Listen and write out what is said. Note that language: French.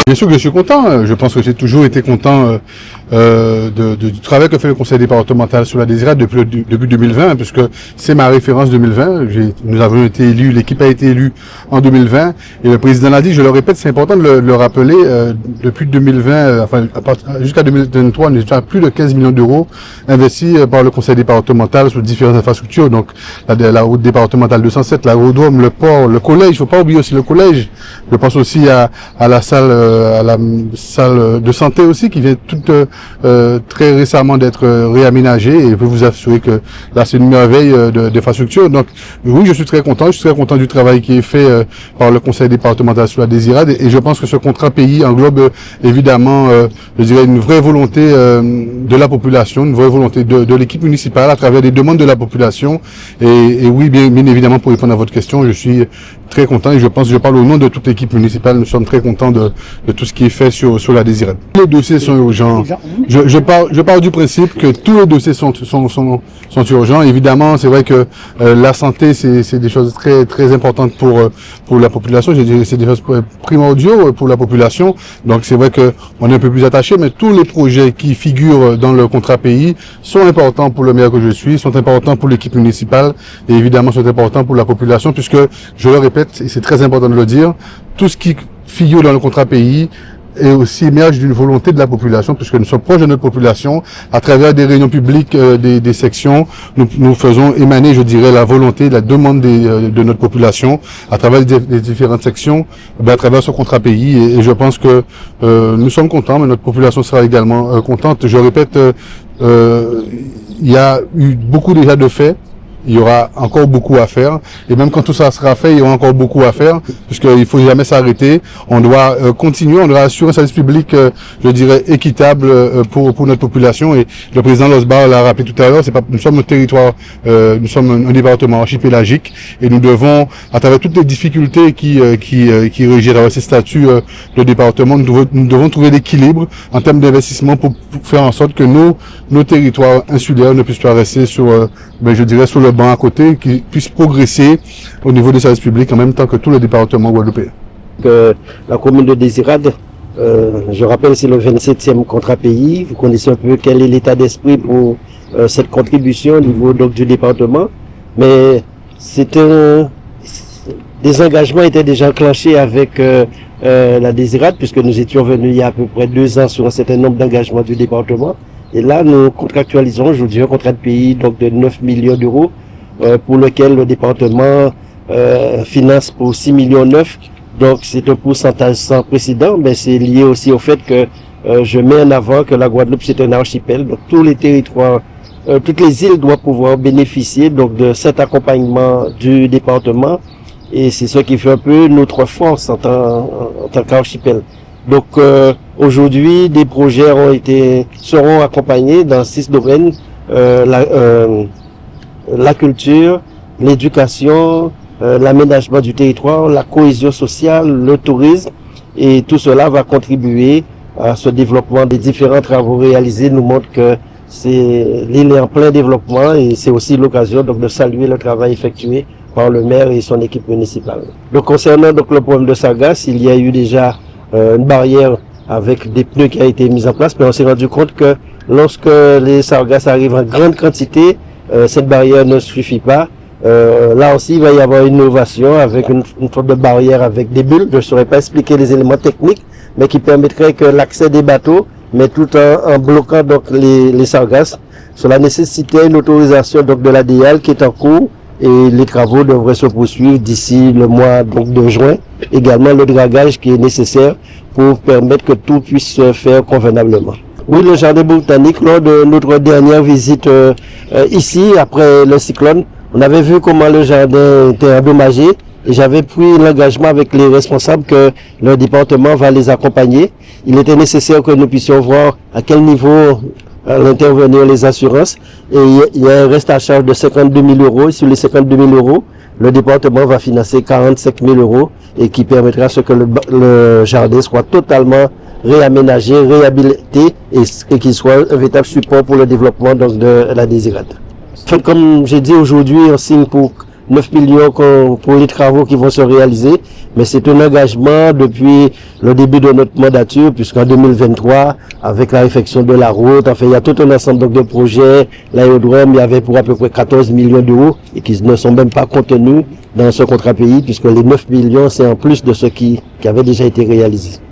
Bien sûr que je suis content. Je pense que j'ai toujours été content du travail que fait le conseil départemental sur la Désirade depuis 2020, puisque c'est ma référence 2020. Nous avons été élus, l'équipe a été élue en 2020, et le président l'a dit, je le répète, c'est important de le rappeler, depuis 2020, jusqu'à 2023, on est à plus de 15 millions d'euros investis par le conseil départemental sur différentes infrastructures, donc la route départementale 207, l'aérodrome, le port, le collège, il ne faut pas oublier aussi le collège. Je pense aussi à la salle de santé aussi, qui vient toute très récemment d'être réaménagée, et je peux vous assurer que là c'est une merveille d'infrastructure. Donc oui, je suis très content du travail qui est fait par le conseil départemental sur la Désirade, et je pense que ce contrat pays englobe évidemment, je dirais, une vraie volonté de la population, une vraie volonté de l'équipe municipale à travers des demandes de la population. Et oui, bien évidemment, pour répondre à votre question, je suis très content, et je pense que je parle au nom de toute l'équipe municipale. Nous sommes très contents de tout ce qui est fait sur la Désirade. Les dossiers sont urgents. Je pars du principe que tous les dossiers sont urgents. Évidemment, c'est vrai que la santé, c'est des choses très importantes pour la population. Je dirais que c'est des choses primordiaux pour la population. Donc c'est vrai que on est un peu plus attaché, mais tous les projets qui figurent dans le contrat pays sont importants pour le maire que je suis, sont importants pour l'équipe municipale, et évidemment sont importants pour la population, puisque, je le répète, et c'est très important de le dire, tout ce qui figure dans le contrat pays et aussi émerge d'une volonté de la population, puisque nous sommes proches de notre population. À travers des réunions publiques des sections, nous faisons émaner, je dirais, la volonté, la demande de notre population à travers les différentes sections, à travers ce contrat pays. Et je pense que nous sommes contents, mais notre population sera également contente. Je répète, il y a eu beaucoup déjà de faits. Il y aura encore beaucoup à faire, et même quand tout ça sera fait, il y aura encore beaucoup à faire, puisqu'il faut jamais s'arrêter. On doit continuer, on doit assurer un service public, je dirais, équitable pour notre population. Et le président Losbar l'a rappelé tout à l'heure, nous sommes un territoire, nous sommes un département archipélagique, et nous devons, à travers toutes les difficultés qui régissent ces statuts de département, nous devons trouver l'équilibre en termes d'investissement pour faire en sorte que nos territoires insulaires ne puissent pas rester je dirais, sur le banc à côté, qui puissent progresser au niveau des services publics en même temps que tout le département guadeloupéen. La commune de Désirade, je rappelle, c'est le 27e contrat pays. Vous connaissez un peu quel est l'état d'esprit pour cette contribution au niveau du département. Mais des engagements étaient déjà enclenchés avec la Désirade, puisque nous étions venus il y a à peu près 2 ans sur un certain nombre d'engagements du département. Et là, nous contractualisons aujourd'hui un contrat de pays donc de 9 millions d'euros pour lequel le département finance pour 6,9 millions. Donc c'est un pourcentage sans précédent, mais c'est lié aussi au fait que je mets en avant que la Guadeloupe c'est un archipel. Donc tous les territoires, toutes les îles doivent pouvoir bénéficier donc de cet accompagnement du département. Et c'est ce qui fait un peu notre force en tant qu'archipel. Donc aujourd'hui, des projets seront accompagnés dans 6 domaines, la culture, l'éducation, l'aménagement du territoire, la cohésion sociale, le tourisme, et tout cela va contribuer à ce développement. Des différents travaux réalisés nous montrent que l'île est en plein développement, et c'est aussi l'occasion donc de saluer le travail effectué par le maire et son équipe municipale. Donc concernant le problème de sargasses, il y a eu déjà une barrière avec des pneus qui a été mise en place, mais on s'est rendu compte que lorsque les sargasses arrivent en grande quantité, cette barrière ne suffit pas. Là aussi, il va y avoir une innovation avec une sorte de barrière avec des bulles. Je ne saurais pas expliquer les éléments techniques, mais qui permettrait que l'accès des bateaux, mais tout en bloquant donc les sargasses. Cela nécessitait une autorisation donc de l'ADL qui est en cours, et les travaux devraient se poursuivre d'ici le mois donc de juin. Également le dragage qui est nécessaire pour permettre que tout puisse se faire convenablement. Oui, le jardin botanique, lors de notre dernière visite ici, après le cyclone, on avait vu comment le jardin était endommagé, et j'avais pris l'engagement avec les responsables que le département va les accompagner. Il était nécessaire que nous puissions voir à quel niveau intervenir les assurances, et il y a un reste à charge de 52 000 euros. Et sur les 52 000 euros, le département va financer 45 000 euros, et qui permettra à ce que le jardin soit totalement réaménagé, réhabilité, et qu'il soit un véritable support pour le développement donc, de la Désirade. Comme j'ai dit aujourd'hui, on signe pour 9 millions pour les travaux qui vont se réaliser, mais c'est un engagement depuis le début de notre mandature, puisqu'en 2023, avec la réfection de la route, enfin, il y a tout un ensemble de projets. L'aérodrome, il y avait pour à peu près 14 millions d'euros et qui ne sont même pas contenus dans ce contrat pays, puisque les 9 millions, c'est en plus de ce qui avait déjà été réalisé.